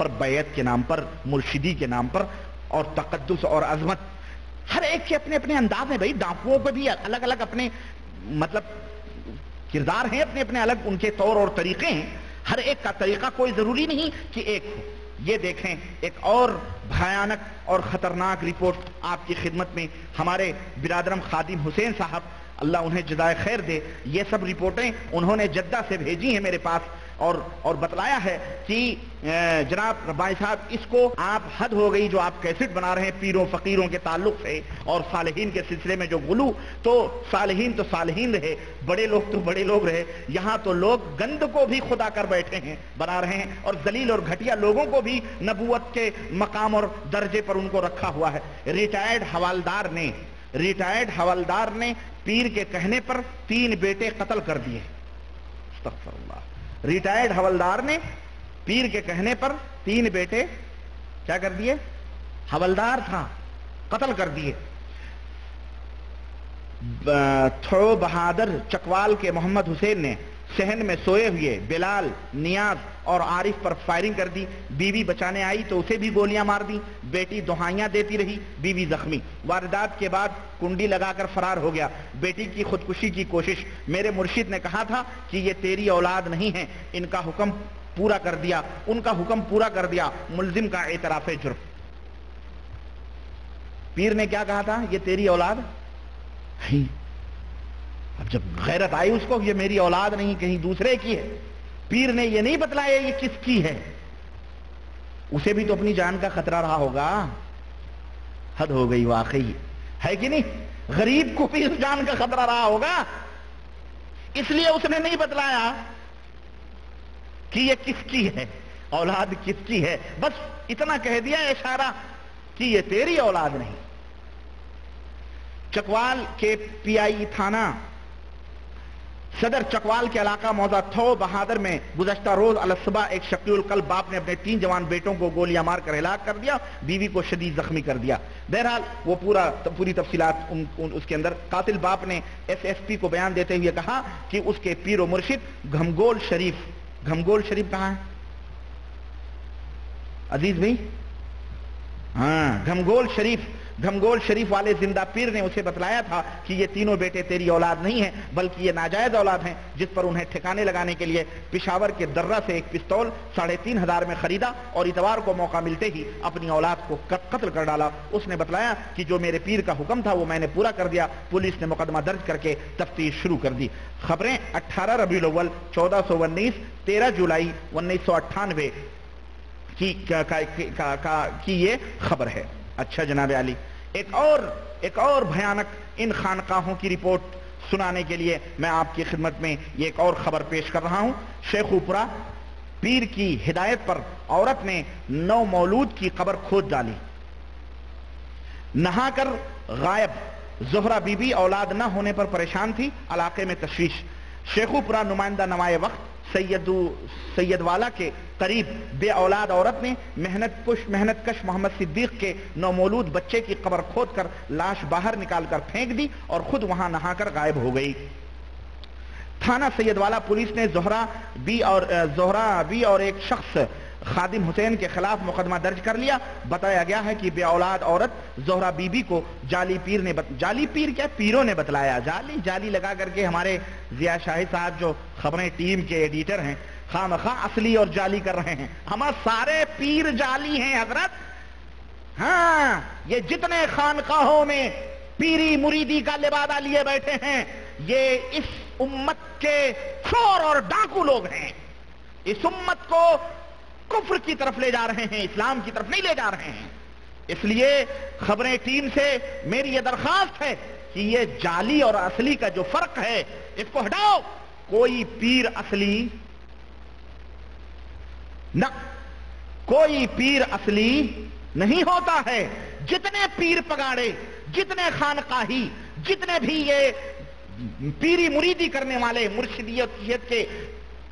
پر، بیعت کے نام پر، مرشدی کے نام پر، اور تقدس اور عظمت. ہر ایک کے اپنے اپنے انداز ہیں بھائی. ڈاکوؤں کو بھی الگ الگ اپنے مطلب کردار ہیں، اپنے اپنے الگ ان کے طور اور طریقے ہیں. ہر ایک کا طریقہ کوئی ضروری نہیں کہ ایک ہو. یہ دیکھیں ایک اور بھیانک اور خطرناک رپورٹ آپ کی خدمت میں. ہمارے برادرم خادم حسین صاحب اللہ انہیں جزائے خیر دے، یہ سب رپورٹیں انہوں نے جدہ سے بھیجی ہیں میرے پاس، اور بتلایا ہے کہ جناب ربائی صاحب اس کو آپ حد ہو گئی جو آپ کیسٹ بنا رہے ہیں پیروں فقیروں کے تعلق سے اور صالحین کے سلسلے میں جو غلو. تو صالحین رہے، بڑے لوگ تو بڑے لوگ رہے، یہاں تو لوگ گند کو بھی خدا کر بیٹھے ہیں، بنا رہے ہیں، اور ذلیل اور گھٹیا لوگوں کو بھی نبوت کے مقام اور درجے پر ان کو رکھا ہوا ہے. ریٹائرڈ حوالدار نے پیر کے کہنے پر 3 بیٹے قتل کر دیے. استغفر اللہ. ریٹائرڈ حوالدار نے پیر کے کہنے پر 3 بیٹے کیا کر دیے؟ حوالدار تھا، قتل کر دیے. تھو بہادر چکوال کے محمد حسین نے صحن میں سوئے ہوئے بلال، نیاز اور عارف پر فائرنگ کر دی. بیوی بچانے آئی تو اسے بھی گولیاں مار دی. بیٹی دہائیاں دیتی رہی، بیوی زخمی. واردات کے بعد کنڈی لگا کر فرار ہو گیا. بیٹی کی خودکشی کی کوشش. میرے مرشد نے کہا تھا کہ یہ تیری اولاد نہیں ہے، ان کا حکم پورا کر دیا. ملزم کا اعتراف جرم. پیر نے کیا کہا تھا؟ یہ تیری اولاد نہیں. اب جب غیرت آئی اس کو، یہ میری اولاد نہیں کہیں دوسرے کی ہے. پیر نے یہ نہیں بتلایا یہ کس کی ہے. اسے بھی تو اپنی جان کا خطرہ رہا ہوگا. حد ہو گئی واقعی، ہے کہ نہیں؟ غریب کو بھی اس جان کا خطرہ رہا ہوگا، اس لیے اس نے نہیں بتلایا کہ یہ کس کی ہے، اولاد کس کی ہے. بس اتنا کہہ دیا اشارہ کہ یہ تیری اولاد نہیں. چکوال کے پی آئی تھانہ صدر چکوال کے علاقہ موضع تھو بہادر میں گزشتہ روز الصبح ایک شقی القلب باپ نے اپنے 3 جوان بیٹوں کو گولیاں مار کر ہلاک کر دیا، بیوی کو شدید زخمی کر دیا. بہرحال وہ پوری تفصیلات اس کے اندر. قاتل باپ نے ایس ایس پی کو بیان دیتے ہوئے کہا کہ اس کے پیر و مرشد گھمگول شریف کہاں ہے عزیز بھائی؟ ہاں، گھمگول شریف والے زندہ پیر نے اسے بتلایا تھا کہ یہ تینوں بیٹے تیری اولاد نہیں ہیں بلکہ یہ ناجائز اولاد ہیں، جس پر انہیں ٹھکانے لگانے کے لیے پشاور کے درہ سے ایک پستول 3,500 میں خریدا اور اتوار کو موقع ملتے ہی اپنی اولاد کو قتل کر ڈالا. اس نے بتلایا کہ جو میرے پیر کا حکم تھا وہ میں نے پورا کر دیا. پولیس نے مقدمہ درج کر کے تفتیش شروع کر دی. خبریں 18 ربیع الاول 1419 13 جولائی 1998 کی یہ خبر ہے. اچھا جناب علی، ایک اور بھیانک ان خانقاہوں کی رپورٹ سنانے کے لیے میں آپ کی خدمت میں یہ ایک اور خبر پیش کر رہا ہوں. شیخوپورہ پیر کی ہدایت پر عورت نے 9 مولود کی قبر کھود ڈالی. نہا کر غائب زہرہ بی بی اولاد نہ ہونے پر پریشان تھی، علاقے میں تشویش. شیخوپورہ نمائندہ نمائے وقت سید والا کے قریب بے اولاد عورت نے محنت کش محمد صدیق کے 9 مولود بچے کی قبر کھود کر لاش باہر نکال کر پھینک دی اور خود وہاں نہا کر غائب ہو گئی. تھانہ سید والا پولیس نے زہرہ بی اور ایک شخص خادم حسین کے خلاف مقدمہ درج کر لیا. بتایا گیا ہے کہ بے اولاد عورت زہرہ بی بی کو جعلی پیر کیا پیروں نے بتلایا. جعلی لگا کر کے ہمارے ضیاء شاہی صاحب جو خبریں ٹیم کے ایڈیٹر ہیں خواہ اصلی اور جعلی کر رہے ہیں. ہمارے سارے پیر جعلی ہیں حضرت. ہاں، یہ جتنے خانقاہوں میں پیری مریدی کا لبادہ لیے بیٹھے ہیں یہ اس امت کے چور اور ڈاکو لوگ ہیں. اس امت کو کفر کی طرف لے جا رہے ہیں، اسلام کی طرف نہیں لے جا رہے ہیں. اس لیے خبریں ٹیم سے میری یہ درخواست ہے کہ یہ جعلی اور اصلی کا جو فرق ہے اس کو ہٹاؤ. کوئی پیر اصلی نہیں ہوتا ہے. جتنے پیر پگاڑے، جتنے خانقاہی، جتنے بھی یہ پیری مریدی کرنے والے مرشدیت کے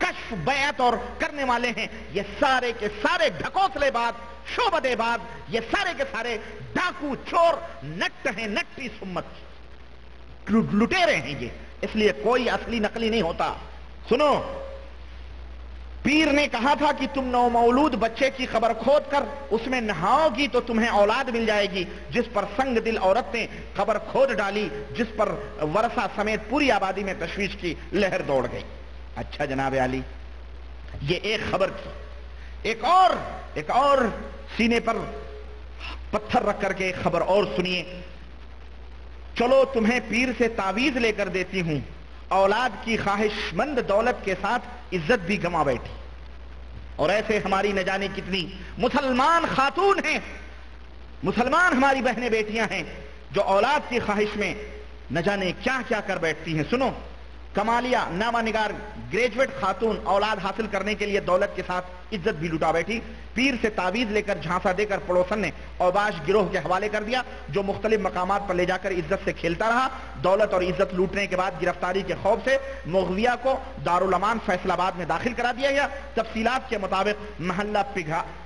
کشف بیعت اور کرنے والے ہیں، یہ سارے کے سارے ڈھکوسلے باد، شعبدے باد، یہ سارے کے سارے ڈاکو چور نٹ ہیں. نٹی سمت لٹیرے ہیں یہ. اس لیے کوئی اصلی نقلی نہیں ہوتا. سنو، پیر نے کہا تھا کہ تم نومولود بچے کی قبر کھود کر اس میں نہاؤ گی تو تمہیں اولاد مل جائے گی، جس پر سنگ دل عورت نے قبر کھود ڈالی، جس پر ورثہ سمیت پوری آبادی میں تشویش کی لہر دوڑ گئی۔ اچھا جناب علی، یہ ایک خبر تھی۔ ایک اور سینے پر پتھر رکھ کر کے ایک خبر اور سنیے۔ چلو تمہیں پیر سے تعویذ لے کر دیتی ہوں، اولاد کی خواہش مند دولت کے ساتھ عزت بھی گما بیٹھی۔ اور ایسے ہماری نہ جانے کتنی مسلمان خاتون ہیں، مسلمان ہماری بہنیں بیٹیاں ہیں جو اولاد کی خواہش میں نہ جانے کیا کیا کر بیٹھتی ہیں۔ سنو، کمالیہ نامہ نگار گریجویٹ خاتون اولاد حاصل کرنے کے لیے دولت کے ساتھ عزت بھی لٹا بیٹھی۔ پیر سے تعویذ لے کر جھانسا دے کر پڑوسن نے اوباش گروہ کے حوالے کر دیا، جو مختلف مقامات پر لے جا کر عزت سے کھیلتا رہا۔ دولت اور عزت لوٹنے کے بعد گرفتاری کے خوف سے مغویہ کو دارالامان فیصل آباد میں داخل کرا دیا گیا۔ تفصیلات کے مطابق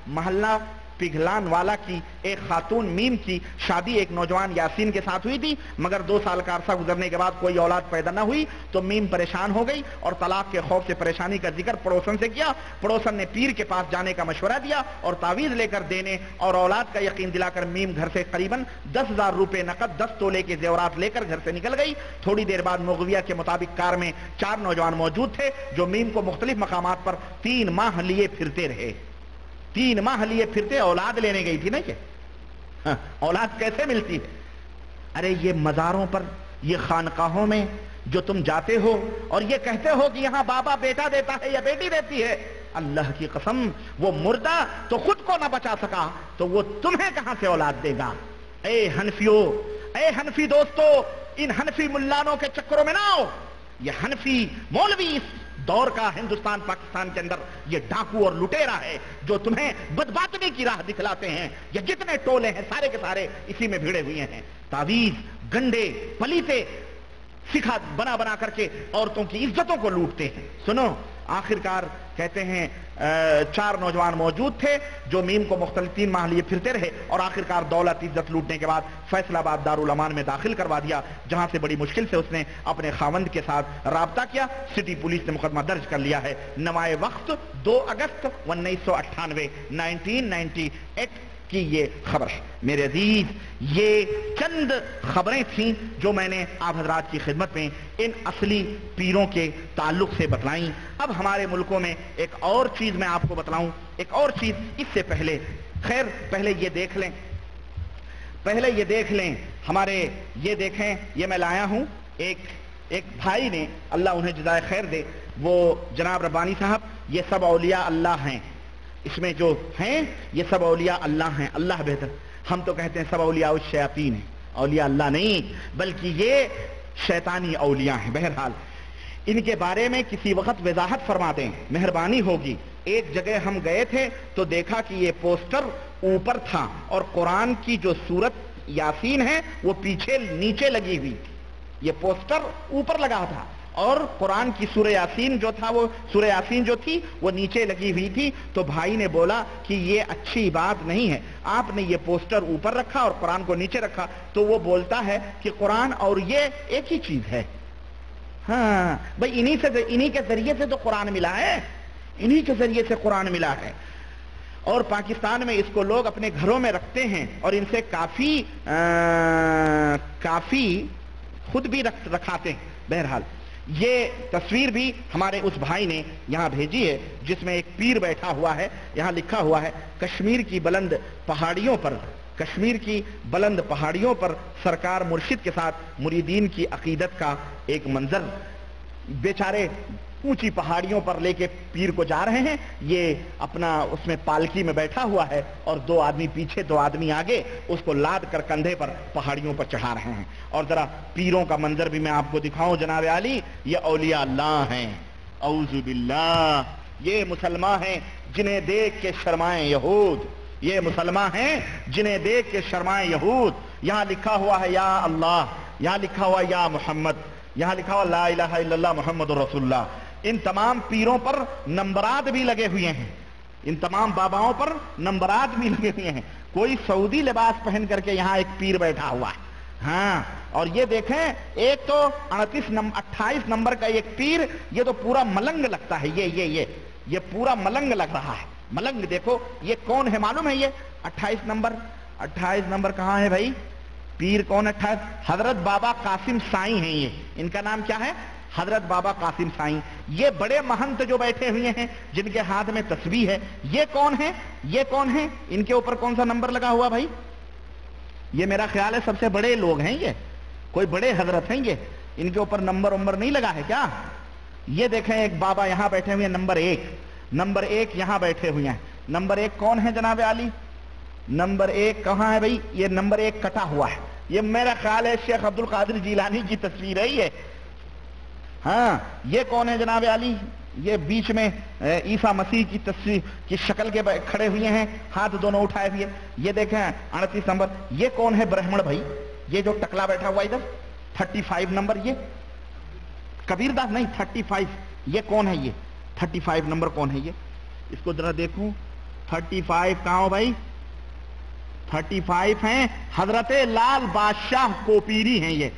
محلہ پگھلان والا کی ایک خاتون میم کی شادی ایک نوجوان یاسین کے ساتھ ہوئی تھی، مگر 2 سال کا عرصہ گزرنے کے بعد کوئی اولاد پیدا نہ ہوئی تو میم پریشان ہو گئی اور طلاق کے خوف سے پریشانی کا ذکر پڑوسن سے کیا۔ پڑوسن نے پیر کے پاس جانے کا مشورہ دیا اور تعویذ لے کر دینے اور اولاد کا یقین دلا کر میم گھر سے قریباً 10,000 روپے نقد 10 تولے کے زیورات لے کر گھر سے نکل گئی۔ تھوڑی دیر بعد مغویہ کے مطابق کار میں 4 نوجوان موجود تھے جو میم کو مختلف مقامات پر 3 ماہ لیے پھرتے رہے۔ 3 ماہ لیے پھرتے، اولاد لینے گئی تھی نا کہ اولاد کیسے ملتی ہے؟ ارے یہ مزاروں پر، یہ خانقاہوں میں جو تم جاتے ہو اور یہ کہتے ہو کہ یہاں بابا بیٹا دیتا ہے یا بیٹی دیتی ہے، اللہ کی قسم وہ مردہ تو خود کو نہ بچا سکا تو وہ تمہیں کہاں سے اولاد دے گا؟ اے حنفیوں، اے حنفی دوستو، ان حنفی ملانوں کے چکروں میں نہ آؤ۔ یہ حنفی مولوی اس دور کا ہندوستان پاکستان کے اندر یہ ڈاکو اور لٹیرا ہے جو تمہیں بدباطنی کی راہ دکھلاتے ہیں۔ یہ جتنے ٹولے ہیں سارے کے سارے اسی میں بھیڑے ہوئے ہیں۔ تعویذ، گنڈے، پلیتے سکھا بنا بنا کر کے عورتوں کی عزتوں کو لوٹتے ہیں۔ سنو، آخرکار کہتے ہیں 4 نوجوان موجود تھے جو میم کو مختلف 3 ماہ لیے پھرتے رہے اور آخرکار دولت عزت لوٹنے کے بعد فیصل آباد دارالامان میں داخل کروا دیا، جہاں سے بڑی مشکل سے اس نے اپنے خاوند کے ساتھ رابطہ کیا۔ سٹی پولیس نے مقدمہ درج کر لیا ہے۔ نمائے وقت 2 اگست 1998 1998 کی یہ خبر ہے۔ میرے عزیز، یہ چند خبریں تھیں جو میں نے آپ حضرات کی خدمت میں ان اصلی پیروں کے تعلق سے بتلائیں۔ اب ہمارے ملکوں میں ایک اور چیز میں آپ کو بتلاؤں، ایک اور چیز اس سے پہلے، خیر پہلے یہ دیکھ لیں ہمارے، یہ دیکھیں، یہ میں لایا ہوں ایک بھائی نے، اللہ انہیں جزائے خیر دے، وہ جناب ربانی صاحب، یہ سب اولیاء اللہ ہیں، اس میں جو ہیں یہ سب اولیاء اللہ ہیں، اللہ بہتر، ہم تو کہتے ہیں سب اولیاء الشیاطین ہیں، اولیاء اللہ نہیں بلکہ یہ شیطانی اولیاء ہیں۔ بہرحال ان کے بارے میں کسی وقت وضاحت فرما دیں، مہربانی ہوگی۔ ایک جگہ ہم گئے تھے تو دیکھا کہ یہ پوسٹر اوپر تھا اور قرآن کی جو سورت یاسین ہے وہ پیچھے نیچے لگی ہوئی تھی، یہ پوسٹر اوپر لگا تھا اور قرآن کی سورہ یاسین جو تھا، وہ سورہ یاسین جو تھی وہ نیچے لگی ہوئی تھی۔ تو بھائی نے بولا کہ یہ اچھی بات نہیں ہے، آپ نے یہ پوسٹر اوپر رکھا اور قرآن کو نیچے رکھا۔ تو وہ بولتا ہے کہ قرآن اور یہ ایک ہی چیز ہے۔ ہاں بھائی، انہی کے ذریعے سے تو قرآن ملا ہے، انہی کے ذریعے سے قرآن ملا ہے، اور پاکستان میں اس کو لوگ اپنے گھروں میں رکھتے ہیں اور ان سے کافی خود بھی رکھاتے ہیں۔ بہرحال یہ تصویر بھی ہمارے اس بھائی نے یہاں بھیجی ہے جس میں ایک پیر بیٹھا ہوا ہے، یہاں لکھا ہوا ہے کشمیر کی بلند پہاڑیوں پر سرکار مرشد کے ساتھ مریدین کی عقیدت کا ایک منظر۔ بیچارے اونچی پہاڑیوں پر لے کے پیر کو جا رہے ہیں، یہ اپنا اس میں پالکی میں بیٹھا ہوا ہے اور 2 آدمی پیچھے 2 آدمی آگے اس کو لاد کر کندھے پر پہاڑیوں پر چڑھا رہے ہیں۔ اور ذرا پیروں کا منظر بھی میں آپ کو دکھاؤں جناب علی، یہ اولیاء اللہ ہیں، اعوذ باللہ۔ یہ مسلمان ہیں جنہیں دیکھ کے شرمائیں یہود، یہ مسلمان ہیں جنہیں دیکھ کے شرمائیں یہود۔ یہاں لکھا ہوا ہے یا اللہ، یہاں لکھا ہوا یا محمد، یہاں لکھا ہوا لا الہ الا اللہ محمد رسول اللہ۔ ان تمام پیروں پر نمبرات بھی لگے ہوئے ہیں، ان تمام باباؤں پر نمبرات بھی لگے ہوئے ہیں۔ کوئی سعودی لباس پہن کر کے یہاں ایک پیر بیٹھا ہوا ہے، ہاں، اور یہ دیکھیں ایک تو 28 نمبر کا ایک پیر، یہ تو پورا ملنگ لگتا ہے، یہ یہ پورا ملنگ لگ رہا ہے، ملنگ. دیکھو یہ کون ہے معلوم ہے؟ یہ 28 نمبر. 28 نمبر کہاں ہے بھائی؟ پیر کون 28؟ حضرت بابا قاسم سائیں ہیں. یہ ان کا نام کیا ہے؟ حضرت بابا قاسم سائیں. یہ بڑے مہنت جو بیٹھے ہوئے ہیں جن کے ہاتھ میں تسبیح ہے، یہ کون ہے؟ یہ کون ہے؟ ان کے اوپر کون سا نمبر لگا ہوا بھائی؟ یہ میرا خیال ہے سب سے بڑے لوگ ہیں، یہ کوئی بڑے حضرت ہیں. یہ ان کے اوپر نمبر نہیں لگا ہے کیا؟ یہ دیکھیں ایک بابا یہاں بیٹھے ہوئے ہیں نمبر 1. نمبر 1 یہاں بیٹھے ہوئے ہیں. نمبر 1 کون ہے جناب عالی؟ نمبر 1 کہاں ہے بھائی؟ یہ نمبر 1 کٹا ہوا ہے. یہ میرا خیال ہے شیخ عبد القادر جیلانی کی تصویر ہے یہ. ہاں یہ کون ہے جناب عالی؟ یہ بیچ میں عیسیٰ مسیح کی تصویر کی شکل کے کھڑے ہوئے ہیں، ہاتھ دونوں اٹھائے ہوئے. یہ دیکھیں 38 نمبر. یہ کون ہے برہمن بھائی؟ یہ جو ٹکلا بیٹھا ہوا ادھر 35 نمبر. یہ کبیر داس نہیں 35. یہ کون ہے؟ یہ 35 نمبر کون ہے؟ یہ اس کو ذرا دیکھوں. 35 کہاں ہو بھائی؟ 35 ہیں حضرت لال بادشاہ کوپیری ہیں یہ.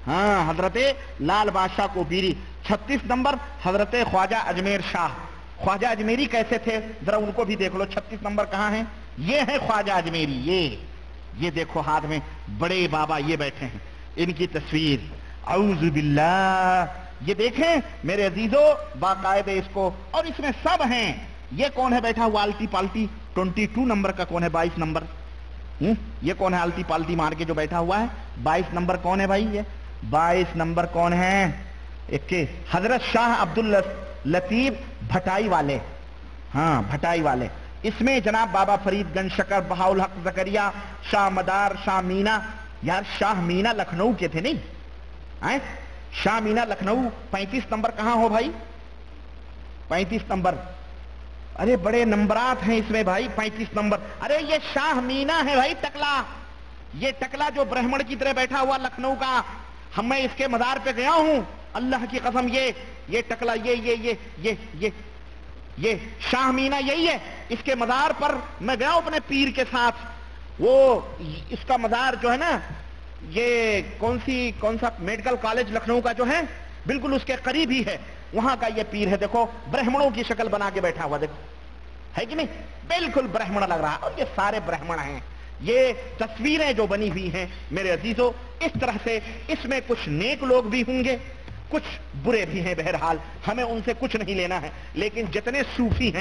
ہاں حضرت لال بادشاہ کوپیری. 36 نمبر حضرت خواجہ اجمیر شاہ. خواجہ اجمیری کیسے تھے ذرا ان کو بھی دیکھ لو. 36 نمبر کہاں ہیں؟ یہ ہے خواجہ اجمیری. یہ دیکھو ہاتھ میں بڑے بابا یہ بیٹھے ہیں، ان کی تصویر. اعوذ باللہ. یہ دیکھیں میرے عزیزو باقاعدہ اس کو، اور اس میں سب ہیں. یہ کون ہے بیٹھا ہوا آلتی پالتی؟ 22 نمبر کا کون ہے؟ 22 نمبر. یہ کون ہے آلتی پالتی مار کے جو بیٹھا ہوا ہے؟ 22 نمبر کون ہے بھائی؟ یہ 22 نمبر کون ہے؟ حضرت شاہ عبد اللطیف بھٹائی والے. ہاں بھٹائی والے. اس میں جناب بابا فرید گنج شکر، بہاؤالحق زکریا، شاہ مدار، شاہ مینا. یار شاہ مینا لکھنؤ کے تھے نہیں؟ شاہ مینا لکھنؤ. 35 نمبر کہاں ہو بھائی؟ 35 نمبر. ارے بڑے نمبرات ہیں اس میں بھائی. 35 نمبر. ارے یہ شاہ مینا ہے بھائی ٹکلا. یہ ٹکلا جو برہمن کی طرح بیٹھا ہوا لکھنؤ کا. میں اس کے مزار پہ گیا ہوں اللہ کی قسم. یہ ٹکلا یہ شاہ مینا یہی ہے. اس کے مزار پر میں گیا ہوں اپنے پیر کے ساتھ. وہ اس کا مزار جو ہے نا، یہ کون سا میڈیکل کالج لکھنؤ کا جو ہے بالکل اس کے قریب ہی ہے. وہاں کا یہ پیر ہے. دیکھو برہمنوں کی شکل بنا کے بیٹھا ہوا. دیکھو ہے کہ نہیں؟ بالکل برہمن لگ رہا. اور یہ سارے برہمن ہیں. یہ تصویریں جو بنی ہوئی ہیں میرے عزیزو اس طرح سے، اس میں کچھ نیک لوگ بھی ہوں گے، کچھ برے بھی ہیں. بہرحال ہمیں ان سے کچھ نہیں لینا ہے. لیکن جتنے صوفی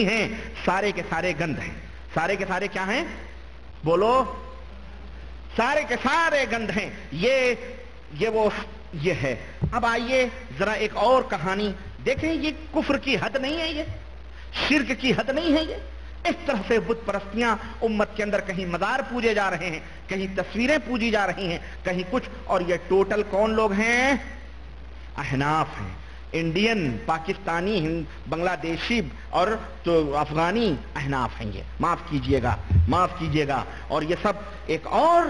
ہیں سارے کے سارے گند ہیں. سارے کے سارے کیا ہیں؟ بولو. سارے کے سارے گند ہیں. یہ ہے. اب آئیے ذرا ایک اور کہانی دیکھیں. یہ کفر کی حد نہیں ہے، یہ شرک کی حد نہیں ہے. یہ اس طرح سے بت پرستیاں امت کے اندر کہیں مزار پوجے جا رہے ہیں، کہیں تصویریں پوجی جا رہی ہیں، کہیں کچھ. اور یہ ٹوٹل کون لوگ ہیں؟ احناف ہیں. انڈین، پاکستانی، بنگلہ دیشی اور تو افغانی احناف ہیں. یہ معاف کیجئے گا. اور یہ سب ایک اور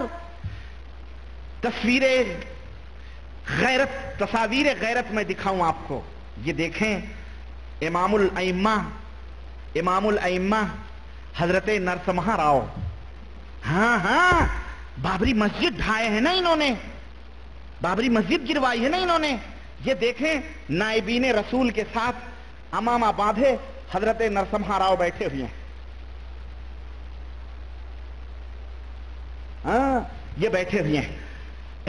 تصاویر غیرت میں دکھاؤں آپ کو. یہ دیکھیں امام الائمہ حضرت نرسمہا راؤ. ہاں بابری مسجد ڈھائے ہیں نا انہوں نے، بابری مسجد گروائی ہے نا انہوں نے. یہ دیکھیں نائبین رسول کے ساتھ امامہ باندھے حضرت نرسمہا راؤ بیٹھے ہوئے ہیں. ہاں یہ بیٹھے ہوئے ہیں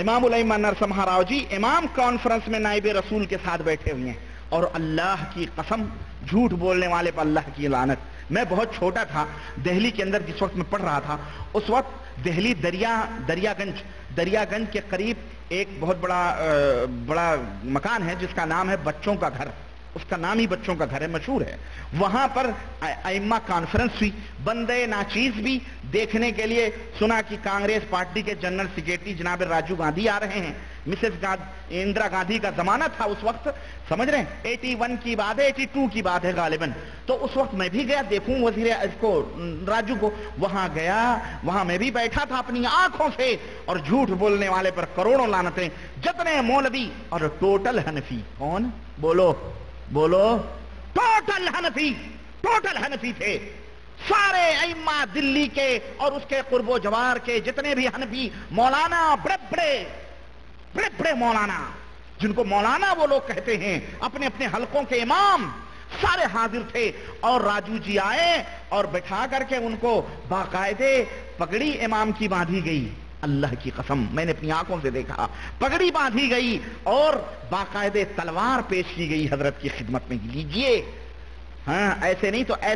امام الائمہ نرسمہا راؤ جی. امام کانفرنس میں نائب رسول کے ساتھ بیٹھے ہوئے ہیں. اور اللہ کی قسم جھوٹ بولنے والے پر اللہ کی لعنت. میں بہت چھوٹا تھا دہلی کے اندر جس وقت میں پڑھ رہا تھا. اس وقت دہلی دریا گنج کے قریب ایک بہت بڑا مکان ہے جس کا نام ہے بچوں کا گھر. اس کا نام ہی بچوں کا گھر ہے، مشہور ہے. وہاں پر ائمہ کانفرنس ہوئی. بندے ناچیز بھی دیکھنے کے لیے سنا کہ کانگریس پارٹی کے جنرل سیکرٹری جناب راجیو گاندھی آ رہے ہیں. مسز اندرا گاندھی کا زمانہ تھا اس وقت، سمجھ رہے ہیں 81 کی بات ہے، 82 کی بات ہے غالباً. تو اس وقت میں بھی گیا دیکھوں وزیر اس کو راجو کو. وہاں گیا، وہاں میں بھی بیٹھا تھا اپنی آنکھوں سے. اور جھوٹ بولنے والے پر کروڑوں لعنتیں. جتنے مولوی اور ٹوٹل حنفی. کون؟ بولو. ٹوٹل حنفی تھے سارے ائمہ دلی کے اور اس کے قرب و جوار کے جتنے بھی حنفی مولانا، بڑے بڑے مولانا، جن کو مولانا وہ لوگ کہتے ہیں، اپنے حلقوں کے امام سارے حاضر تھے اور راجو جی آئے اور بٹھا کر کے ان کو باقاعدے پگڑی امام کی باندھی گئی. اللہ کی قسم میں نے اپنی آنکھوں سے دیکھا, پگڑی باندھی گئی اور باقاعدے تلوار پیش کی گئی حضرت کی خدمت میں, لیجئے. ہاں ایسے نہیں تو ایسے